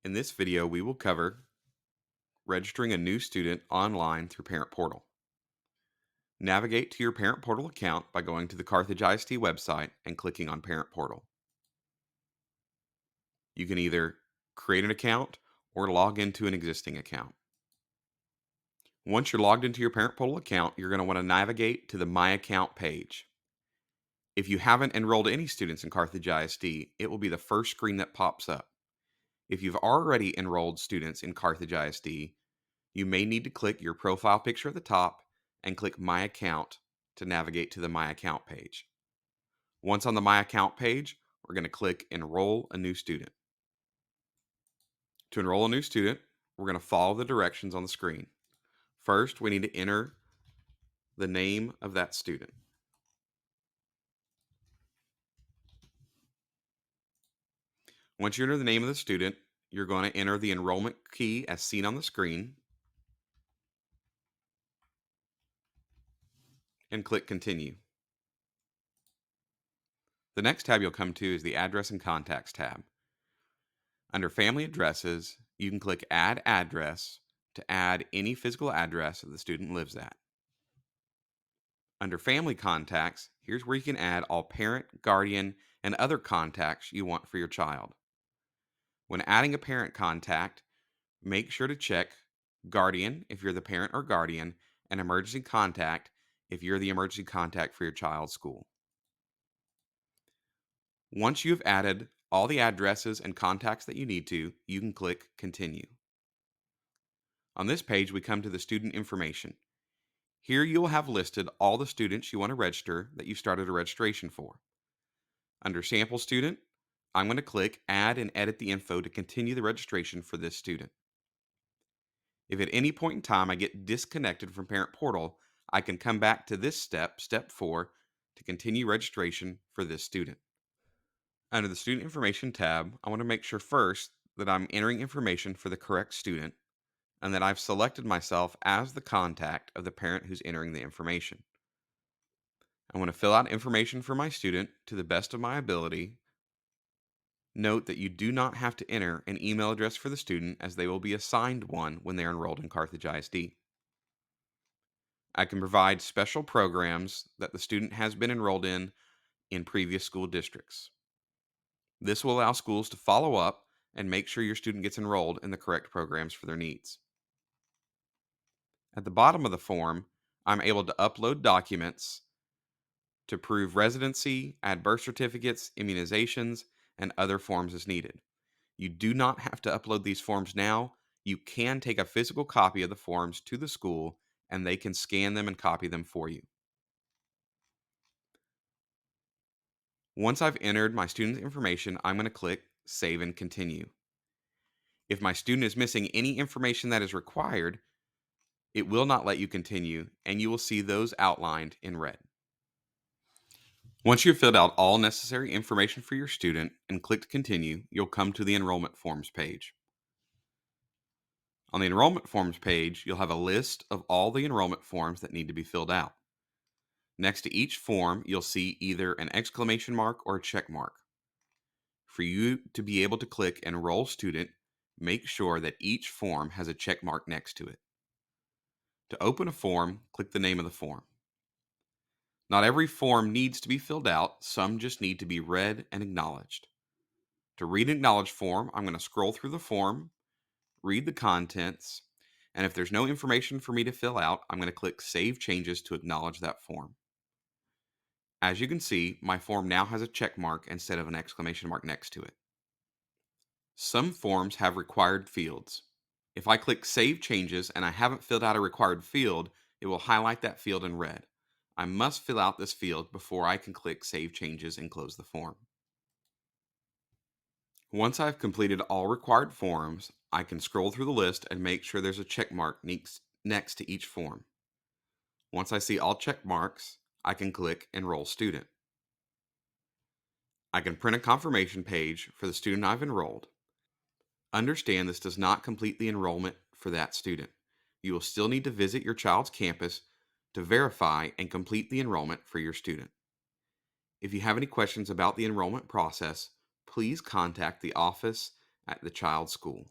In this video, we will cover registering a new student online through Parent Portal. Navigate to your Parent Portal account by going to the Carthage ISD website and clicking on Parent Portal. You can either create an account or log into an existing account. Once you're logged into your Parent Portal account, you're going to want to navigate to the My Account page. If you haven't enrolled any students in Carthage ISD, it will be the first screen that pops up. If you've already enrolled students in Carthage ISD, you may need to click your profile picture at the top and click My Account to navigate to the My Account page. Once on the My Account page, we're going to click Enroll a New Student. To enroll a new student, we're going to follow the directions on the screen. First, we need to enter the name of that student. Once you enter the name of the student, you're going to enter the enrollment key as seen on the screen and click Continue. The next tab you'll come to is the Address and Contacts tab. Under Family Addresses, you can click Add Address to add any physical address that the student lives at. Under Family Contacts, here's where you can add all parent, guardian, and other contacts you want for your child. When adding a parent contact, make sure to check Guardian if you're the parent or guardian, and Emergency Contact if you're the emergency contact for your child's school. Once you've added all the addresses and contacts that you need to, you can click Continue. On this page, we come to the student information. Here you will have listed all the students you want to register that you started a registration for. Under Sample Student, I'm going to click Add and edit the info to continue the registration for this student. If at any point in time I get disconnected from Parent Portal, I can come back to this step, Step 4, to continue registration for this student. Under the Student Information tab, I want to make sure first that I'm entering information for the correct student and that I've selected myself as the contact of the parent who's entering the information. I want to fill out information for my student to the best of my ability. Note that you do not have to enter an email address for the student as they will be assigned one when they are enrolled in Carthage ISD. I can provide special programs that the student has been enrolled in previous school districts. This will allow schools to follow up and make sure your student gets enrolled in the correct programs for their needs. At the bottom of the form, I'm able to upload documents to prove residency, add birth certificates, immunizations, and other forms as needed. You do not have to upload these forms now. You can take a physical copy of the forms to the school and they can scan them and copy them for you. Once I've entered my student's information, I'm going to click Save and Continue. If my student is missing any information that is required, it will not let you continue, and you will see those outlined in red. Once you've filled out all necessary information for your student and clicked Continue, you'll come to the Enrollment Forms page. On the Enrollment Forms page, you'll have a list of all the enrollment forms that need to be filled out. Next to each form, you'll see either an exclamation mark or a check mark. For you to be able to click Enroll Student, make sure that each form has a check mark next to it. To open a form, click the name of the form. Not every form needs to be filled out, some just need to be read and acknowledged. To read and acknowledge form, I'm going to scroll through the form, read the contents, and if there's no information for me to fill out, I'm going to click Save Changes to acknowledge that form. As you can see, my form now has a check mark instead of an exclamation mark next to it. Some forms have required fields. If I click Save Changes and I haven't filled out a required field, it will highlight that field in red. I must fill out this field before I can click Save Changes and close the form. Once I've completed all required forms, I can scroll through the list and make sure there's a check mark next to each form. Once I see all check marks, I can click Enroll Student. I can print a confirmation page for the student I've enrolled. Understand this does not complete the enrollment for that student. You will still need to visit your child's campus to verify and complete the enrollment for your student. If you have any questions about the enrollment process, please contact the office at the child's school.